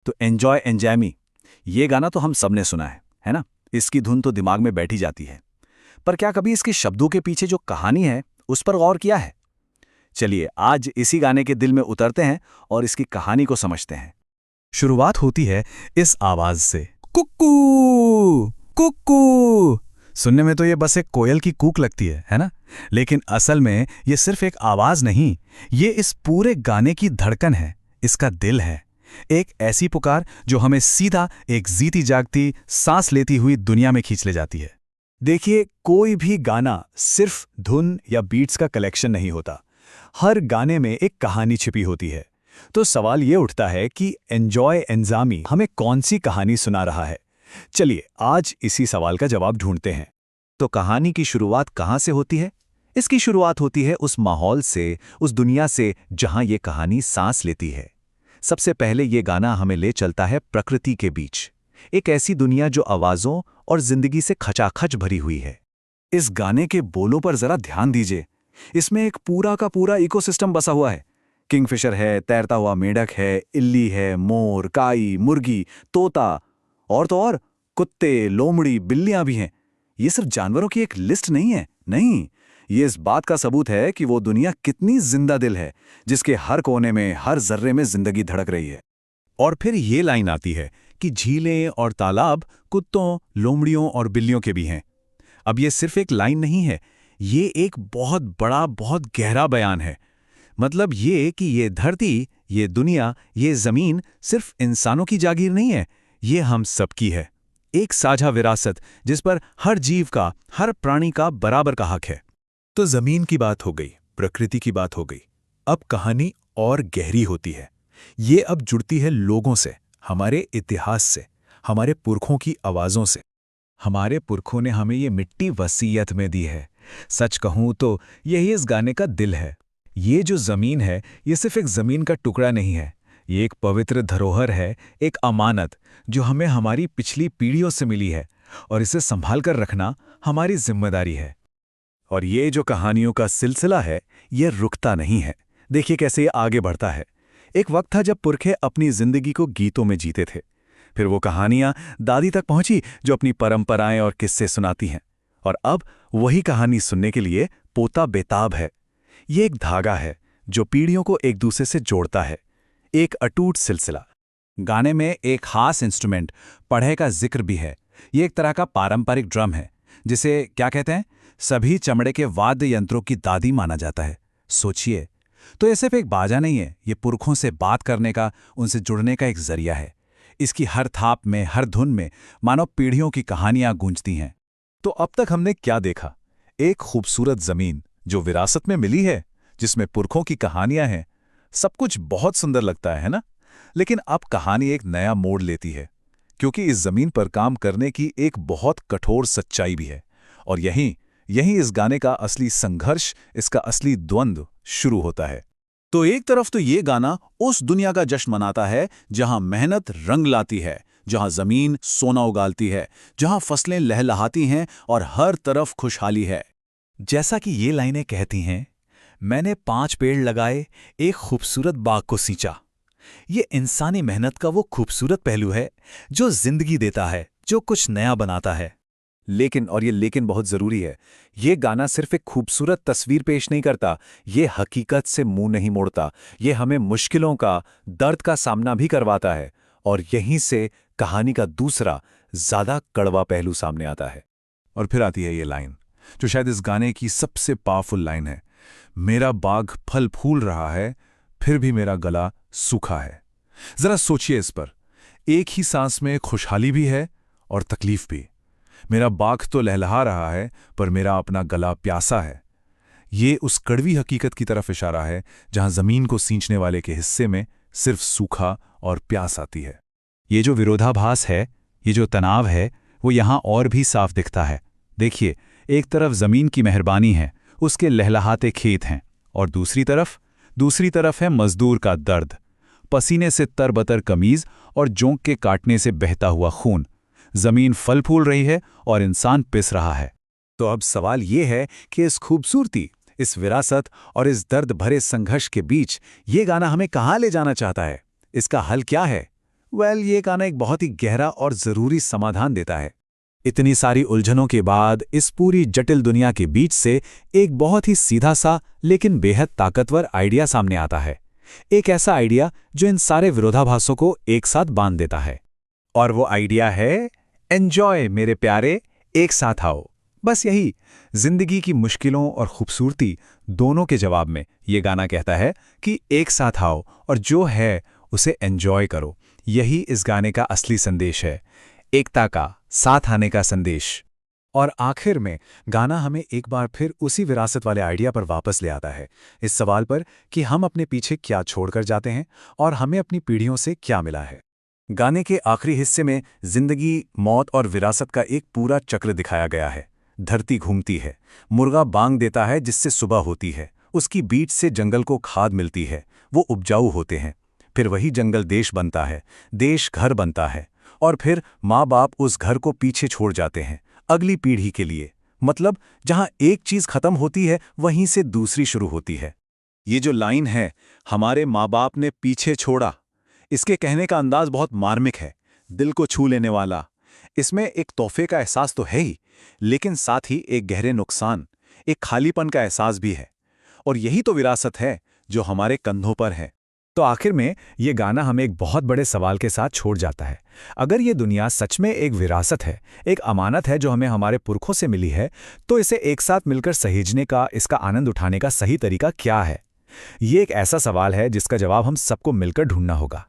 तो एन्जॉय एंजैमी, ये गाना तो हम सबने सुना है ना? इसकी धुन तो दिमाग में बैठी जाती है। पर क्या कभी इसके शब्दों के पीछे जो कहानी है, उस पर गौर किया है? चलिए आज इसी गाने के दिल में उतरते हैं और इसकी कहानी को समझते हैं। शुरुआत होती है इस आवाज से, कुक्कू कुक्कू। सुनने में तो ये बस एक कोयल की कूक लगती है ना? लेकिन असल में ये सिर्फ एक आवाज नहीं, ये इस पूरे गाने की धड़कन है, इसका दिल है। एक ऐसी पुकार जो हमें सीधा एक जीती जागती, सांस लेती हुई दुनिया में खींच ले जाती है। देखिए, कोई भी गाना सिर्फ धुन या बीट्स का कलेक्शन नहीं होता। हर गाने में एक कहानी छिपी होती है। तो सवाल ये उठता है कि एन्जॉय एंजामी हमें कौन सी कहानी सुना रहा है? चलिए आज इसी सवाल का जवाब ढूंढते हैं। तो कहानी की शुरुआत कहाँ से होती है? इसकी शुरुआत होती है उस माहौल से, उस दुनिया से जहां ये कहानी सांस लेती है। सबसे पहले ये गाना हमें ले चलता है प्रकृति के बीच, एक ऐसी दुनिया जो आवाज़ों और जिंदगी से खचाखच भरी हुई है। इस गाने के बोलों पर जरा ध्यान दीजिए। इसमें एक पूरा का पूरा इकोसिस्टम बसा हुआ है। किंगफिशर है, तैरता हुआ मेढक है, इल्ली है, मोर, काई, मुर्गी, तोता और तो और कुत्ते, लोमड़ी, बिल्लियां भी हैं। ये सिर्फ जानवरों की एक लिस्ट नहीं है, नहीं, ये इस बात का सबूत है कि वो दुनिया कितनी जिंदा दिल है, जिसके हर कोने में, हर जर्रे में जिंदगी धड़क रही है। और फिर ये लाइन आती है कि झीलें और तालाब कुत्तों, लोमड़ियों और बिल्लियों के भी हैं। अब ये सिर्फ एक लाइन नहीं है, ये एक बहुत बड़ा, बहुत गहरा बयान है। मतलब ये कि ये धरती, ये दुनिया, ये जमीन सिर्फ इंसानों की जागीर नहीं है, ये हम सबकी है। एक साझा विरासत जिस पर हर जीव का, हर प्राणी का बराबर का हक है। तो जमीन की बात हो गई, प्रकृति की बात हो गई। अब कहानी और गहरी होती है। ये अब जुड़ती है लोगों से, हमारे इतिहास से, हमारे पुरखों की आवाज़ों से। हमारे पुरखों ने हमें ये मिट्टी वसीयत में दी है। सच कहूँ तो यही इस गाने का दिल है। ये जो ज़मीन है, ये सिर्फ एक ज़मीन का टुकड़ा नहीं है, ये एक पवित्र धरोहर है, एक अमानत जो हमें हमारी पिछली पीढ़ियों से मिली है, और इसे संभाल कर रखना हमारी जिम्मेदारी है। और ये जो कहानियों का सिलसिला है, ये रुकता नहीं है। देखिए कैसे ये आगे बढ़ता है। एक वक्त था जब पुरखे अपनी जिंदगी को गीतों में जीते थे। फिर वो कहानियां दादी तक पहुंची जो अपनी परंपराएं और किस्से सुनाती हैं। और अब वही कहानी सुनने के लिए पोता बेताब है। ये एक धागा है जो पीढ़ियों को एक दूसरे से जोड़ता है, एक अटूट सिलसिला। गाने में एक खास इंस्ट्रूमेंट पढ़े का जिक्र भी है। ये एक तरह का पारंपरिक ड्रम है, जिसे क्या कहते हैं, सभी चमड़े के वाद्य यंत्रों की दादी माना जाता है। सोचिए, तो ये सिर्फ एक बाजा नहीं है, ये पुरखों से बात करने का, उनसे जुड़ने का एक जरिया है। इसकी हर थाप में, हर धुन में मानो पीढ़ियों की कहानियां गूंजती हैं। तो अब तक हमने क्या देखा? एक खूबसूरत जमीन जो विरासत में मिली है, जिसमें पुरखों की कहानियां हैं। सब कुछ बहुत सुंदर लगता है ना? लेकिन अब कहानी एक नया मोड़ लेती है, क्योंकि इस जमीन पर काम करने की एक बहुत कठोर सच्चाई भी है। और यहीं इस गाने का असली संघर्ष, इसका असली द्वंद्व शुरू होता है। तो एक तरफ तो ये गाना उस दुनिया का जश्न मनाता है जहां मेहनत रंग लाती है, जहां जमीन सोना उगालती है, जहां फसलें लहलहाती हैं और हर तरफ खुशहाली है। जैसा कि ये लाइनें कहती हैं, मैंने 5 पेड़ लगाए, एक खूबसूरत बाग को सींचा। ये इंसानी मेहनत का वो खूबसूरत पहलू है जो जिंदगी देता है, जो कुछ नया बनाता है। लेकिन, और ये लेकिन बहुत जरूरी है, ये गाना सिर्फ एक खूबसूरत तस्वीर पेश नहीं करता, ये हकीकत से मुंह नहीं मोड़ता। ये हमें मुश्किलों का, दर्द का सामना भी करवाता है। और यहीं से कहानी का दूसरा, ज्यादा कड़वा पहलू सामने आता है। और फिर आती है ये लाइन, जो शायद इस गाने की सबसे पावरफुल लाइन है। मेरा बाग फल फूल रहा है, फिर भी मेरा गला सूखा है। जरा सोचिए इस पर। एक ही सांस में खुशहाली भी है और तकलीफ भी। मेरा बाग तो लहलहा रहा है, पर मेरा अपना गला प्यासा है। ये उस कड़वी हकीकत की तरफ इशारा है जहां जमीन को सींचने वाले के हिस्से में सिर्फ सूखा और प्यास आती है। ये जो विरोधाभास है, ये जो तनाव है, वो यहां और भी साफ दिखता है। देखिए, एक तरफ जमीन की मेहरबानी है, उसके लहलहाते खेत हैं, और दूसरी तरफ है मजदूर का दर्द, पसीने से तरबतर कमीज और जोंक के काटने से बहता हुआ खून। जमीन फल फूल रही है और इंसान पिस रहा है। तो अब सवाल ये है कि इस खूबसूरती, इस विरासत और इस दर्द भरे संघर्ष के बीच ये गाना हमें कहाँ ले जाना चाहता है? इसका हल क्या है? ये गाना एक बहुत ही गहरा और ज़रूरी समाधान देता है। इतनी सारी उलझनों के बाद इस पूरी जटिल दुनिया के बीच से एक बहुत ही सीधा सा लेकिन बेहद ताकतवर आइडिया सामने आता है। एक ऐसा आइडिया जो इन सारे विरोधाभासों को एक साथ बांध देता है। और वो आइडिया है एन्जॉय मेरे प्यारे, एक साथ आओ। बस यही, जिंदगी की मुश्किलों और खूबसूरती दोनों के जवाब में ये गाना कहता है कि एक साथ आओ और जो है उसे एन्जॉय करो। यही इस गाने का असली संदेश है, एकता का, साथ आने का संदेश। और आखिर में गाना हमें एक बार फिर उसी विरासत वाले आइडिया पर वापस ले आता है, इस सवाल पर कि हम अपने पीछे क्या छोड़कर जाते हैं और हमें अपनी पीढ़ियों से क्या मिला है। गाने के आखिरी हिस्से में जिंदगी, मौत और विरासत का एक पूरा चक्र दिखाया गया है। धरती घूमती है, मुर्गा बांग देता है जिससे सुबह होती है, उसकी बीट से जंगल को खाद मिलती है, वो उपजाऊ होते हैं। फिर वही जंगल देश बनता है, देश घर बनता है, और फिर माँ बाप उस घर को पीछे छोड़ जाते हैं अगली पीढ़ी के लिए। मतलब जहाँ एक चीज़ खत्म होती है वहीं से दूसरी शुरू होती है। ये जो लाइन है, हमारे माँ बाप ने पीछे छोड़ा, इसके कहने का अंदाज बहुत मार्मिक है, दिल को छू लेने वाला। इसमें एक तोहफे का एहसास तो है ही, लेकिन साथ ही एक गहरे नुकसान, एक खालीपन का एहसास भी है। और यही तो विरासत है जो हमारे कंधों पर है। तो आखिर में ये गाना हमें एक बहुत बड़े सवाल के साथ छोड़ जाता है। अगर ये दुनिया सच में एक विरासत है, एक अमानत है जो हमें हमारे पुरखों से मिली है, तो इसे एक साथ मिलकर सहेजने का, इसका आनंद उठाने का सही तरीका क्या है? ये एक ऐसा सवाल है जिसका जवाब हम सबको मिलकर ढूंढना होगा।